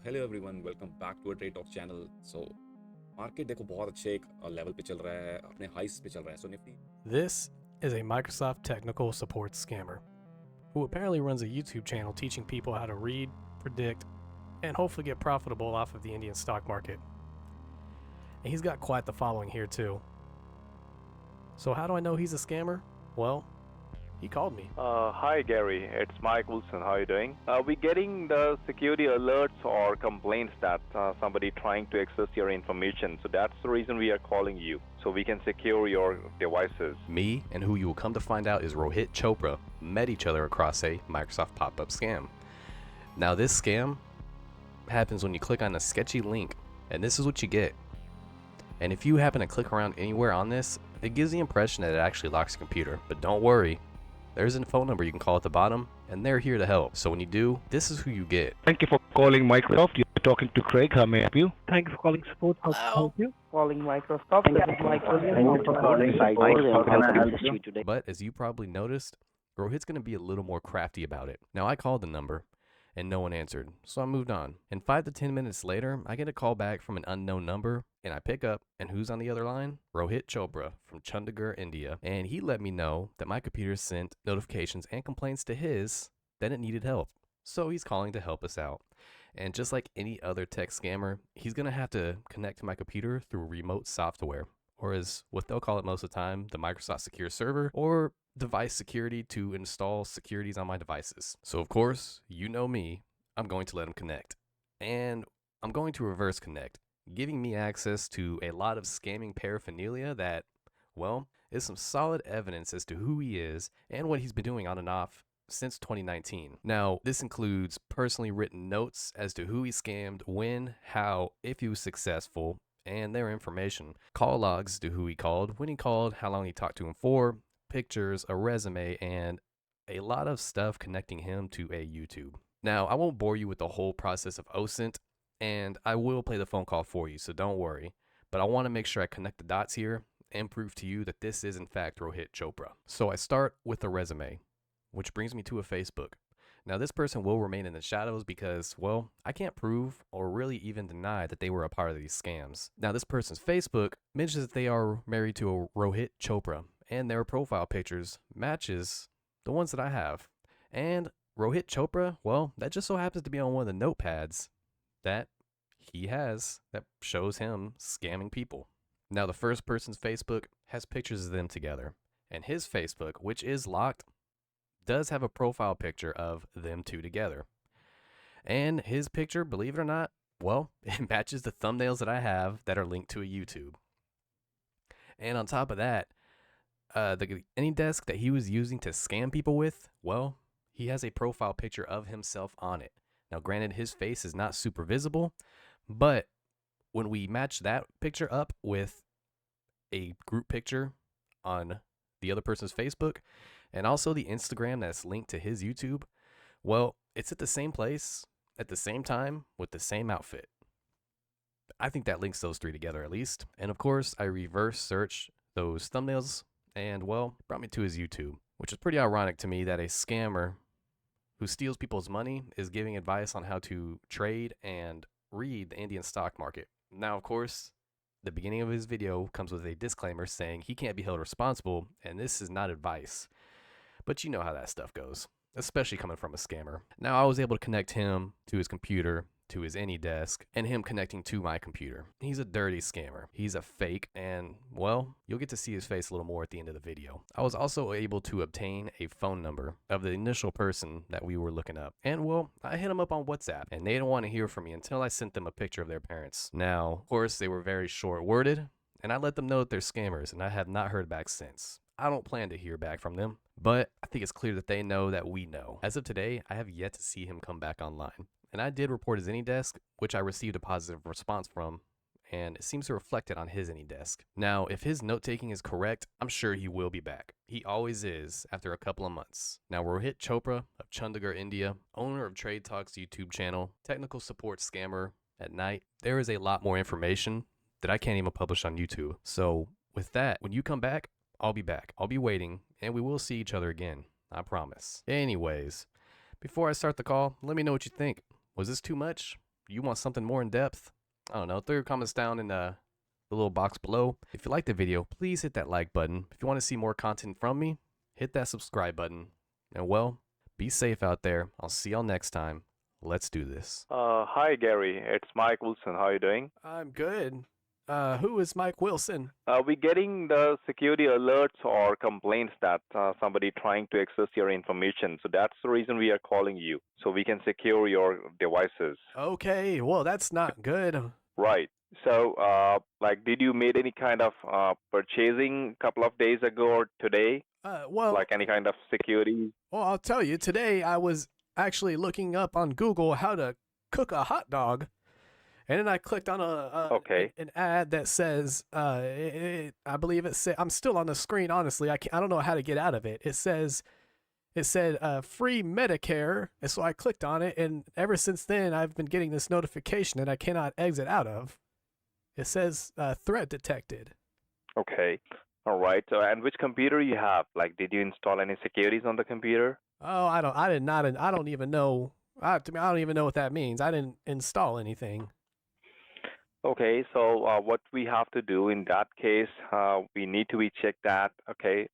Hello everyone welcome back to a trade talk channel. Market देखो बहुत अच्छे एक लेवल पे चल रहा है, अपने हाइस पे चल रहा है। Nifty This is a Microsoft technical support scammer who apparently runs a YouTube channel teaching people how to read, predict, and hopefully get profitable off of the Indian stock market. And he's got quite the following here, too. So, how do I know he's a scammer? Well, he called me. Hi Gary, it's Mike Wilson. How are you doing? We're getting the security alerts or complaints that somebody trying to access your information. So that's the reason we are calling you, so we can secure your devices. Me and who you will come to find out is Rohit Chopra met each other across a Microsoft pop-up scam. Now this scam happens when you click on a sketchy link, and this is what you get. And if you happen to click around anywhere on this, it gives the impression that it actually locks your computer. But don't worry, there's a phone number you can call at the bottom, and they're here to help. So when you do, this is who you get. Thank you for calling Microsoft. You're talking to Craig. How may I help you? Thank you for calling support. How can I help you? Calling Microsoft. Thank This is Mike Williams. you for calling Cyborg. How can I help you today? But as you probably noticed, Rohit's going to be a little more crafty about it. Now I called the number, and no one answered, so I moved on. And 5 to 10 minutes later, I get a call back from an unknown number, and I pick up, and who's on the other line? Rohit Chopra from Chandigarh, India. And he let me know that my computer sent notifications and complaints to his that it needed help. So he's calling to help us out. And just like any other tech scammer, he's going to have to connect to my computer through remote software, or as what they'll call it most of the time, the Microsoft Secure Server, or device security to install securities on my devices. So of course, you know me, I'm going to let him connect. And I'm going to reverse connect, giving me access to a lot of scamming paraphernalia that, well, is some solid evidence as to who he is and what he's been doing on and off since 2019. Now, this includes personally written notes as to who he scammed, when, how, if he was successful, and their information. Call logs to who he called, when he called, how long he talked to him for, pictures, a resume, and a lot of stuff connecting him to a YouTube. Now, I won't bore you with the whole process of OSINT, and I will play the phone call for you, so don't worry. But I want to make sure I connect the dots here and prove to you that this is in fact Rohit Chopra. So I start with a resume, which brings me to a Facebook. Now this person will remain in the shadows because, well, I can't prove or really even deny that they were a part of these scams. Now this person's Facebook mentions that they are married to a Rohit Chopra, and their profile pictures matches the ones that I have. And Rohit Chopra, well, that just so happens to be on one of the notepads that he has that shows him scamming people. Now the first person's Facebook has pictures of them together, and his Facebook, which is locked, does have a profile picture of them two together. And his picture, believe it or not, well, it matches the thumbnails that I have that are linked to a YouTube. And on top of that, the AnyDesk that he was using to scam people with, well, he has a profile picture of himself on it. Now, granted, his face is not super visible, but when we match that picture up with a group picture on the other person's Facebook, and also the Instagram that's linked to his YouTube, well, it's at the same place, at the same time, with the same outfit. I think that links those three together at least. And of course, I reverse search those thumbnails, and well, it brought me to his YouTube, which is pretty ironic to me that a scammer who steals people's money is giving advice on how to trade and read the Indian stock market. Now, of course, the beginning of his video comes with a disclaimer saying he can't be held responsible, and this is not advice. But you know how that stuff goes, especially coming from a scammer. Now, I was able to connect him to his computer, to his AnyDesk, and him connecting to my computer. He's a dirty scammer. He's a fake, and, well, you'll get to see his face a little more at the end of the video. I was also able to obtain a phone number of the initial person that we were looking up. And, well, I hit him up on WhatsApp, and they didn't want to hear from me until I sent them a picture of their parents. Now, of course, they were very short-worded, and I let them know that they're scammers, and I have not heard back since. I don't plan to hear back from them, but I think it's clear that they know that we know. As of today, I have yet to see him come back online. And I did report his AnyDesk, which I received a positive response from, and it seems to reflect it on his AnyDesk. Now, if his note-taking is correct, I'm sure he will be back. He always is after a couple of months. Now, Rohit Chopra of Chandigarh, India, owner of Trade Talks YouTube channel, technical support scammer at night, there is a lot more information that I can't even publish on YouTube. So with that, when you come back, I'll be back. I'll be waiting, and we will see each other again. I promise. Anyways, before I start the call, let me know what you think. Was this too much? you want something more in depth, I don't know, throw your comments down in the little box below. If you like the video, please hit that like button. If you want to see more content from me, hit that subscribe button. And well, be safe out there. I'll see y'all next time. Let's do this. Hi, Gary. It's Mike Wilson. How are you doing? I'm good. Who is Mike Wilson? We're getting the security alerts or complaints that somebody trying to access your information. So that's the reason we are calling you, so we can secure your devices. Okay, well, that's not good. Right. So, did you made any kind of purchasing a couple of days ago or today? Well, Like any kind of security? well, I'll tell you, today I was actually looking up on Google how to cook a hot dog. And then I clicked on an ad that says, I believe it said, I'm still on the screen, honestly. I don't know how to get out of it. It said free Medicare. And so I clicked on it. And ever since then, I've been getting this notification that I cannot exit out of. It says threat detected. Okay. All right. So, and which computer you have? Like, did you install any securities on the computer? Oh, I don't even know. I don't even know what that means. I didn't install anything. Okay, so what we have to do in that case, we need to check that, okay,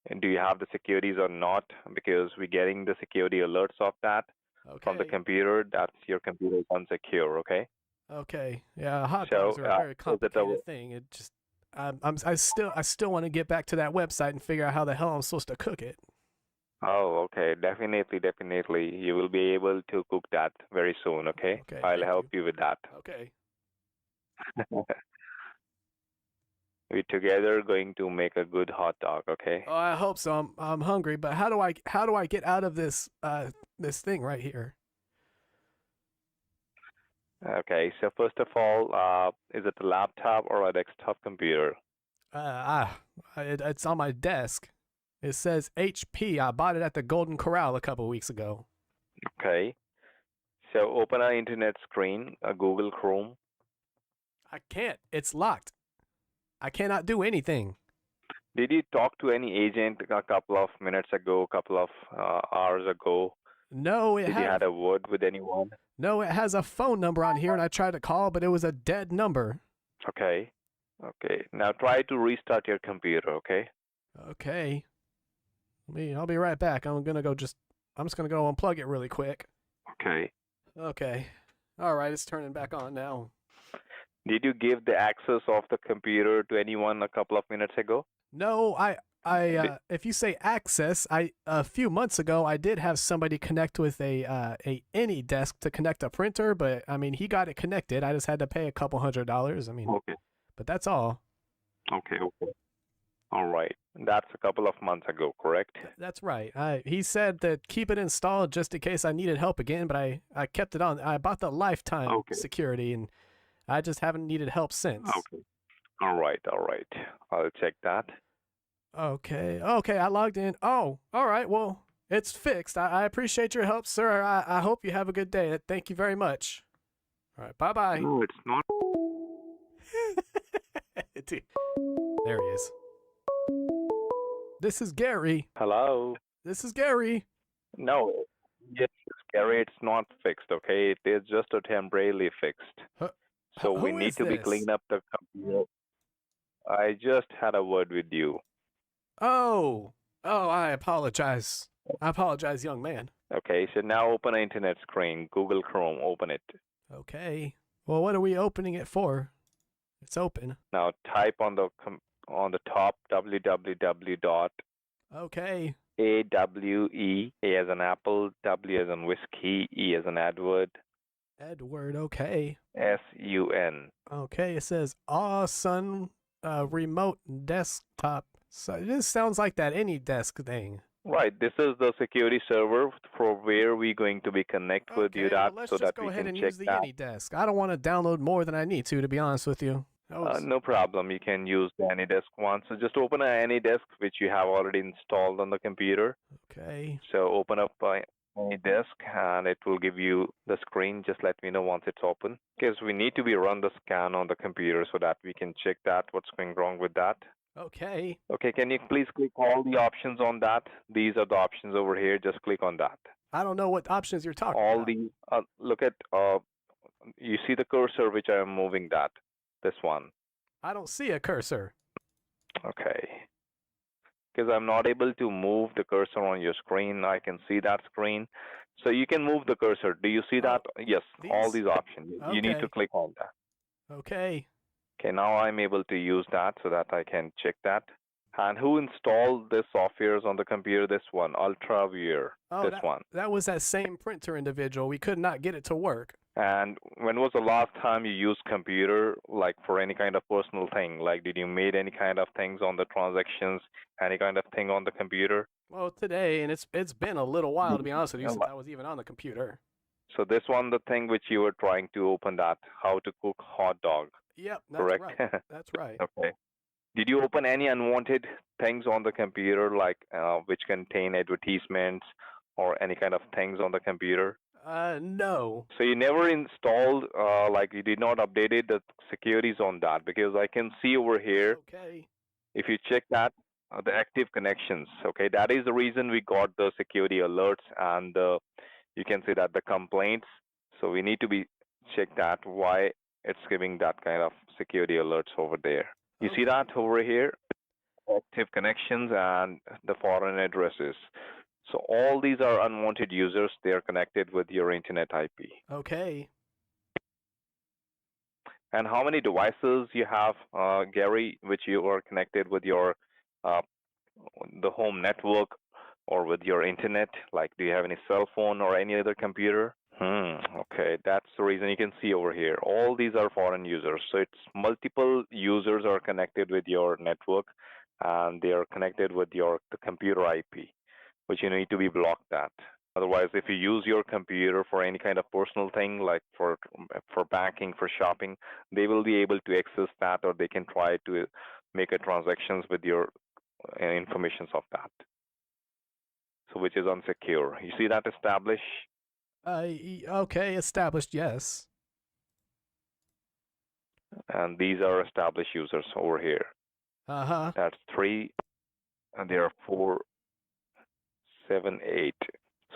and do you have the securities or not, because we're getting the security alerts of that from the computer, that your computer is unsecure, okay? Okay, yeah, hot dogs are a very complicated thing. It just, I still want to get back to that website and figure out how the hell I'm supposed to cook it. Oh, okay, definitely. You will be able to cook that very soon, okay? I'll help you with that. Okay. We're together going to make a good hot dog, okay? Oh, I hope so. I'm hungry, but how do I get out of this this thing right here? Okay, so first of all, is it a laptop or a desktop computer? It's on my desk. It says HP. I bought it at the Golden Corral a couple weeks ago. Okay. So open an internet screen, a Google Chrome. I can't. It's locked. I cannot do anything. Did you talk to any agent a couple of minutes ago, a couple of hours ago? No, Did you had a word with anyone? No, it has a phone number on here, and I tried to call, but it was a dead number. Okay. Okay. Now try to restart your computer, okay? Okay. I'll be right back. I'm just gonna go unplug it really quick. Okay. Okay. All right, it's turning back on now. Did you give the access of the computer to anyone a couple of minutes ago? No, if you say access, a few months ago I did have somebody connect with a AnyDesk to connect a printer, but I mean he got it connected. I just had to pay a couple $100. I mean, okay. But that's all. Okay. All right. That's a couple of months ago, correct? That's right. He said that keep it installed just in case I needed help again, but I kept it on. I bought the lifetime security, and I just haven't needed help since. Okay. All right. I'll check that. Okay, I logged in. Oh, all right. Well, it's fixed. I appreciate your help, sir. I hope you have a good day. Thank you very much. All right, bye-bye. No, it's not. There he is. This is Gary. Hello. This is Gary. No, yes, Gary, it's not fixed, okay? It is just a temporarily fixed. So we need to be cleaning up the computer. I just had a word with you. Oh, I apologize. I apologize, young man. Okay, so now open an internet screen, Google Chrome, open it. Okay. Well, what are we opening it for? It's open. Now type on the top www. Okay. AWE, A as an apple, W as in whiskey, E as an Edward. Edward, okay. SUN. Okay, it says awesome remote desktop. So this sounds like that AnyDesk thing. Right, this is the security server for where we're going to be connect with you that let's so just that go we ahead can and check use the that. AnyDesk. I don't want to download more than I need to be honest with you. No problem. You can use the AnyDesk one. So just open an AnyDesk which you have already installed on the computer. Okay. So open up AnyDesk and it will give you the screen. Just let me know once it's open. Because we need to run the scan on the computer so that we can check that what's going wrong with that. Okay. Okay, can you please click all the options on that? These are the options over here. Just click on that. I don't know what options you're talking all about. the look at You see the cursor which I am moving that, this one. I don't see a cursor. Okay. Because I'm not able to move the cursor on your screen. I can see that screen. So you can move the cursor. Do you see that? Yes, all these options. You need to Okay. click on that. Okay. Okay, now I'm able to use that so that I can check that. And who installed this softwares on the computer? This one, UltraViewer. Oh, This one. that was that same printer individual. We could not get it to work. And when was the last time you used computer, like for any kind of personal thing? Like, did you made any kind of things on the transactions, any kind of thing on the computer? Well, today, and it's been a little while, to be honest with you, since I was even on the computer. So this one, the thing which you were trying to open that, how to cook hot dog. Yep, that's Correct? right. That's right. Okay. Did you open any unwanted things on the computer, like which contain advertisements or any kind of things on the computer? No. So you never installed, like you did not updated the securities on that, because I can see over here, Okay. if you check that, the active connections, okay, that is the reason we got the security alerts and you can see that the complaints. So we need to be check that why it's giving that kind of security alerts over there. You see that over here, active connections and the foreign addresses. So all these are unwanted users. They are connected with your internet IP. Okay. And how many devices you have, Gary, which you are connected with your the home network or with your internet? Like, do you have any cell phone or any other computer? Okay, that's the reason you can see over here. All these are foreign users. So it's multiple users are connected with your network, and they are connected with the computer IP, which you need to be blocked that. Otherwise, if you use your computer for any kind of personal thing, like for banking, for shopping, they will be able to access that, or they can try to make a transactions with your informations of that. So which is unsecure. You see that established? Okay, established, yes. And these are established users over here. Uh-huh. That's 3, and there are 4, 7, 8.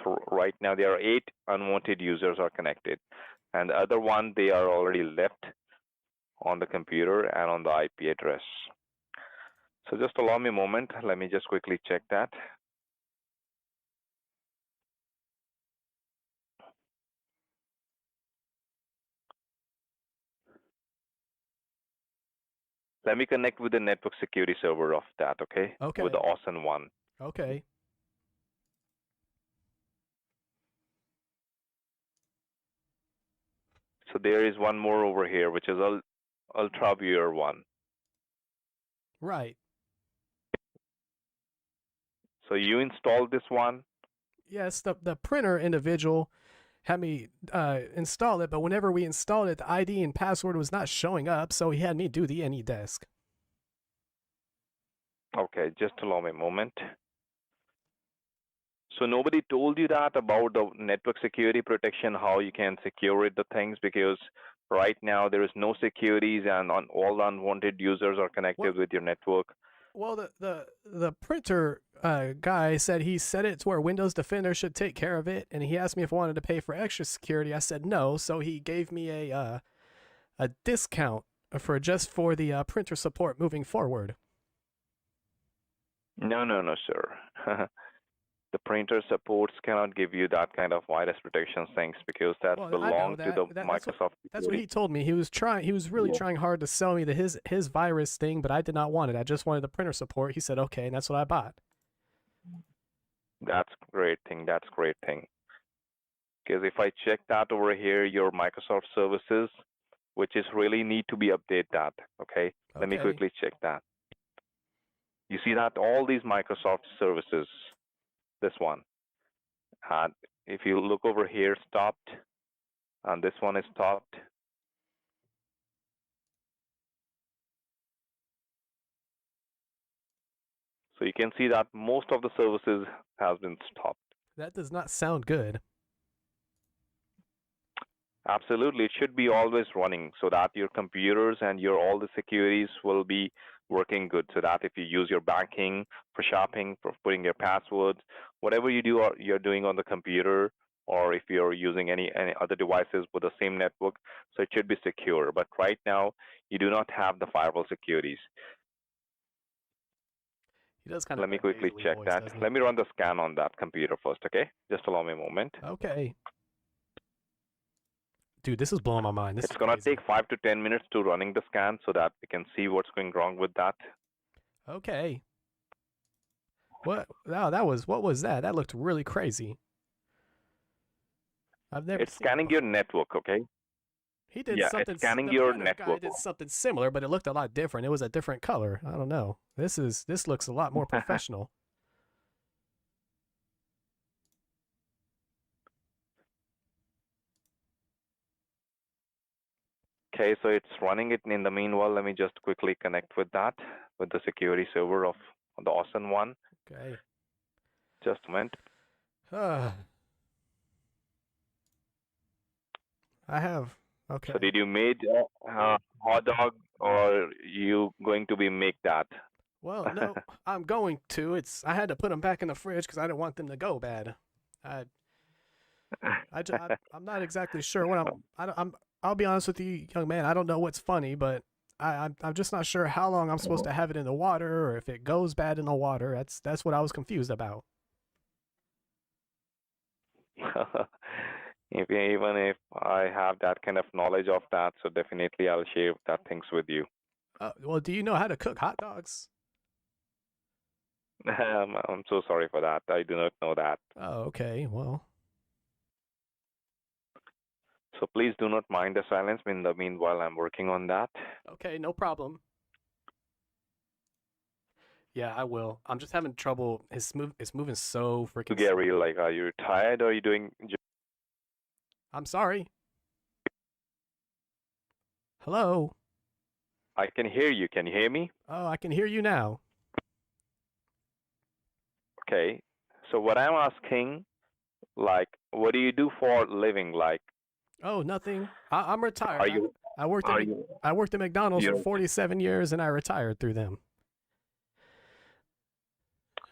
So right now there are 8 unwanted users are connected. And the other one, they are already left on the computer and on the IP address. So just allow me a moment. Let me just quickly check that. Let me connect with the network security server of that, okay? Okay. With the awesome one. Okay. So there is one more over here, which is UltraViewer one. Right. So you installed this one? Yes, the printer individual had me install it, but whenever we installed it, the ID and password was not showing up, so he had me do the AnyDesk. Okay, just allow me a moment. So nobody told you that about the network security protection, how you can secure it, the things, because right now there is no securities and all unwanted users are connected with your network. Well, the printer guy said he set it to where Windows Defender should take care of it, and he asked me if I wanted to pay for extra security. I said no, so he gave me a discount for the printer support moving forward. No, sir. The printer supports cannot give you that kind of virus protection things because that belongs to the Microsoft. That's what he told me. He was really trying hard to sell me his virus thing, but I did not want it. I just wanted the printer support. He said okay, and that's what I bought. That's great thing. Because if I check that over here, your Microsoft services, which is really need to be updated that. Okay, let me quickly check that. You see that all these Microsoft services. This one, and if you look over here, stopped, and this one is stopped. So you can see that most of the services has been stopped. That does not sound good. Absolutely, it should be always running so that your computers and all the securities will be working good. So that if you use your banking, for shopping, for putting your passwords, whatever you do, you're doing on the computer, or if you're using any other devices with the same network, so it should be secure. But right now, you do not have the firewall securities. He does kind of Let me have a quickly nasally check voice, that. doesn't he? Let me run the scan on that computer first, okay? Just allow me a moment. Okay. Dude, this is blowing my mind. This It's is gonna crazy. take 5 to 10 minutes to running the scan so that we can see what's going wrong with that. Okay. What? Oh, what was that? That looked really crazy. I've never It's seen it scanning your before. network, okay? He did Yeah, something. it's scanning The your other guy network. did something similar, but it looked a lot different. It was a different color. I don't know. This looks a lot more professional. Okay, so it's running it. In the meanwhile, let me just quickly connect with that, with the security server of the Awesome one. Okay. Just a moment. I have. Okay. So did you made hot dog, or you going to be make that? Well, no, I'm going to. I had to put them back in the fridge because I didn't want them to go bad. I'm not exactly sure what I'll be honest with you, young man. I don't know what's funny, but I'm just not sure how long I'm supposed to have it in the water, or if it goes bad in the water. That's what I was confused about. Even if I have that kind of knowledge of that, so definitely I'll share that things with you. Well, do you know how to cook hot dogs? I'm so sorry for that. I do not know that. Oh, okay. Well. So please do not mind the silence. In the meanwhile, I'm working on that. Okay, no problem. Yeah, I will. I'm just having trouble. It's moving so freaking. To get slowly. real, like, are you tired or are you doing? I'm sorry. Hello. I can hear you. Can you hear me? Oh, I can hear you now. Okay. So what I'm asking, like, what do you do for a living? Like, Oh, nothing. I'm retired. are you? I worked at McDonald's for 47 years, and I retired through them.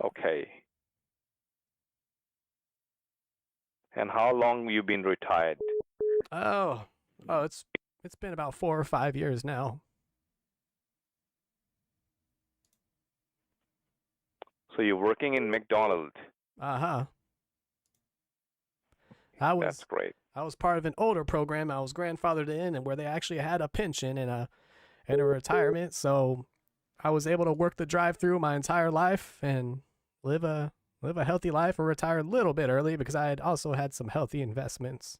Okay. And how long you been retired? Oh, it's been about 4 or 5 years now. So you're working in McDonald's. Uh-huh. That's great. I was part of an older program I was grandfathered in, and where they actually had a pension and a retirement, so I was able to work the drive-through my entire life and live a healthy life, and retire a little bit early because I had also had some healthy investments.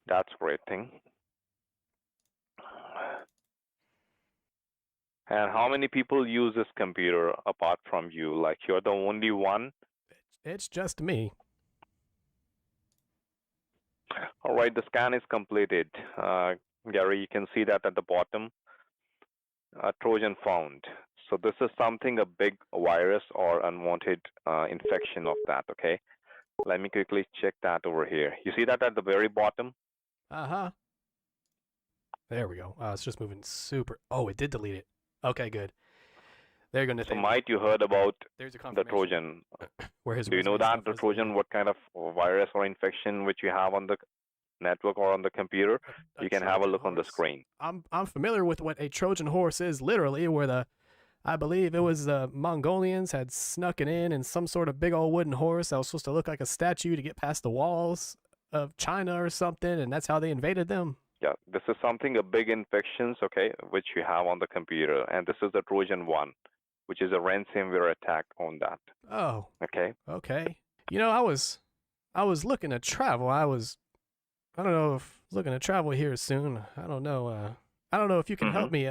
That's a great thing. And how many people use this computer apart from you? Like, you're the only one? It's just me. All right, the scan is completed. Gary, you can see that at the bottom. Trojan found. So this is something, a big virus or unwanted infection of that, okay? Let me quickly check that over here. You see that at the very bottom? Uh-huh. There we go. It's just moving super. Oh, it did delete it. Okay, good. There you go, So Nathaniel. might you heard about There's a the confirmation. Trojan? Where his Do you know resume that, stuff the was Trojan, deleted. what kind of virus or infection which you have on the network or on the computer? You can have a Trojan look on the horse? screen. I'm familiar with what a Trojan horse is, literally, where I believe it was the Mongolians had snuck it in some sort of big old wooden horse that was supposed to look like a statue to get past the walls of China or something, and that's how they invaded them. Yeah, this is something, a big infections, okay, which you have on the computer, and this is the Trojan one, which is a ransomware attack on that. Oh. Okay. Okay. You know, I was looking to travel. I don't know if looking to travel here soon. I don't know. I don't know if you can help me,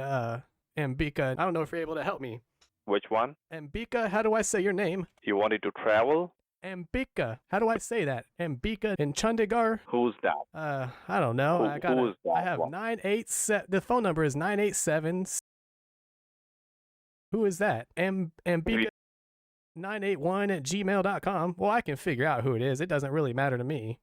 Ambika. I don't know if you're able to help me. Which one? Ambika, how do I say your name? You wanted to travel? Ambika. How do I say that? Ambika in Chandigarh? Who's that? I don't know. Who is that? I have 987. The phone number is 987. Who is that? Ambika 981 at gmail.com. Well, I can figure out who it is. It doesn't really matter to me.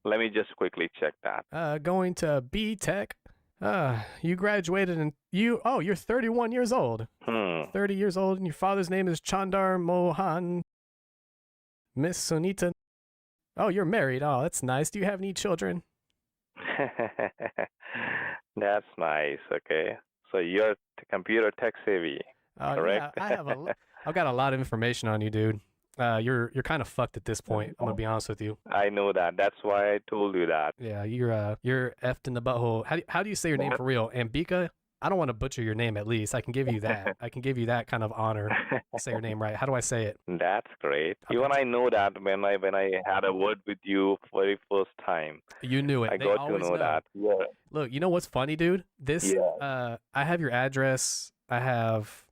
Let me just quickly check that. Going to B Tech. You graduated and you're 31 years old. 30 years old, and your father's name is Chandar Mohan. Miss Sunita. Oh, you're married. Oh, that's nice. Do you have any children? That's nice. Okay. So you're computer tech savvy, Yeah, correct? I've got a lot of information on you, dude. You're kind of fucked at this point. I'm gonna be honest with you. I know that. That's why I told you that. Yeah, you're effed in the butthole. How do you say your name for real? Ambika? I don't want to butcher your name. At least I can give you that. I can give you that kind of honor. To say your name right. How do I say it? That's great. Okay. Even I know that when I had a word with you for the first time. You knew it. I They got to always know that. Yeah. Look, you know what's funny, dude? This I have your address. I have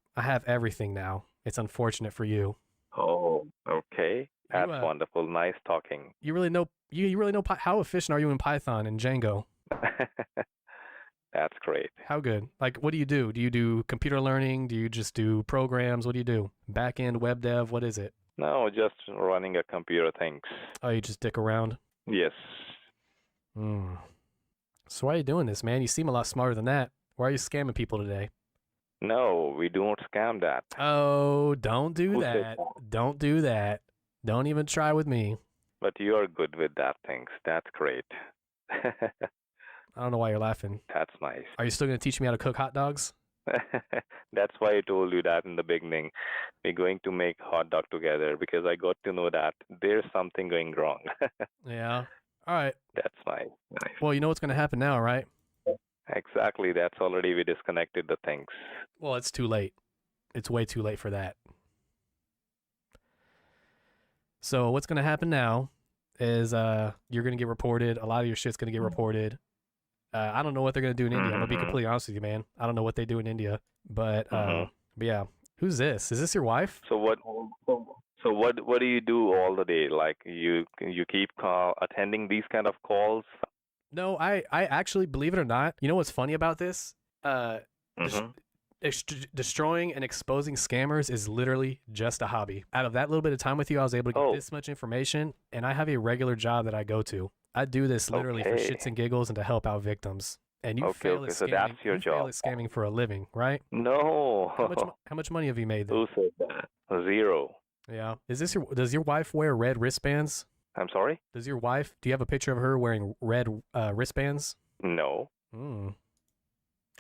everything now. It's unfortunate for you. Oh, okay. That's You, wonderful. Nice talking. You really know how efficient are you in Python and Django? That's great. How good? Like, what do you do? Do you do computer learning? Do you just do programs? What do you do? Back end, web dev? What is it? No, just running a computer things. Oh, you just dick around? Yes. Hmm. So why are you doing this, man? You seem a lot smarter than that. Why are you scamming people today? No, we don't scam that. Oh, don't do Who said that. Don't do that. Don't even try with me. But you're good with that things. That's great. I don't know why you're laughing. That's nice. Are you still going to teach me how to cook hot dogs? That's why I told you that in the beginning. We're going to make hot dog together because I got to know that there's something going wrong. Yeah. All right. That's nice. Nice. Well, you know what's going to happen now, right? Exactly. That's already we disconnected the things. Well, it's too late. It's way too late for that. So what's going to happen now is you're going to get reported. A lot of your shit's going to get reported. I don't know what they're going to do in India. I'm going to be completely honest with you, man. I don't know what they do in India. But yeah. Who's this? Is this your wife? So what do you do all the day? Like you keep attending these kind of calls? No, I actually, believe it or not, you know what's funny about this? Destroying and exposing scammers is literally just a hobby. Out of that little bit of time with you, I was able to get this much information, and I have a regular job that I go to. I do this literally for shits and giggles and to help out victims. And you fail at scamming. So that's your job. Fail at scamming for a living, right? No. How much money have you made then? Who said that? Zero. Yeah. Does your wife wear red wristbands? I'm sorry? Do you have a picture of her wearing red wristbands? No.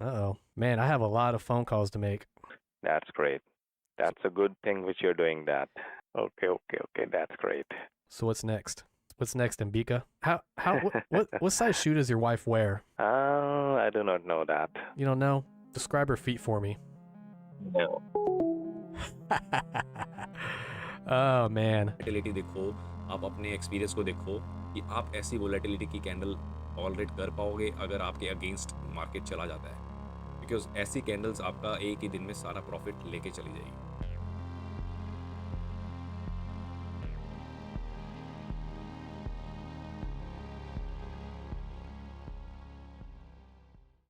Uh-oh. Man, I have a lot of phone calls to make. That's great. That's a good thing which you're doing that. Okay. That's great. So what's next? What's next, Mbika? What size shoe does your wife wear? I do not know that. You don't know? Describe her feet for me. No. Oh man. Volatility देखो, आप अपने experience को देखो कि आप ऐसी volatility की candle tolerate कर पाओगे अगर आपके अगेंस्ट मार्केट चला जाता है, बिकॉज ऐसी कैंडल्स आपका एक ही दिन में सारा प्रॉफिट लेके चली जाएगी.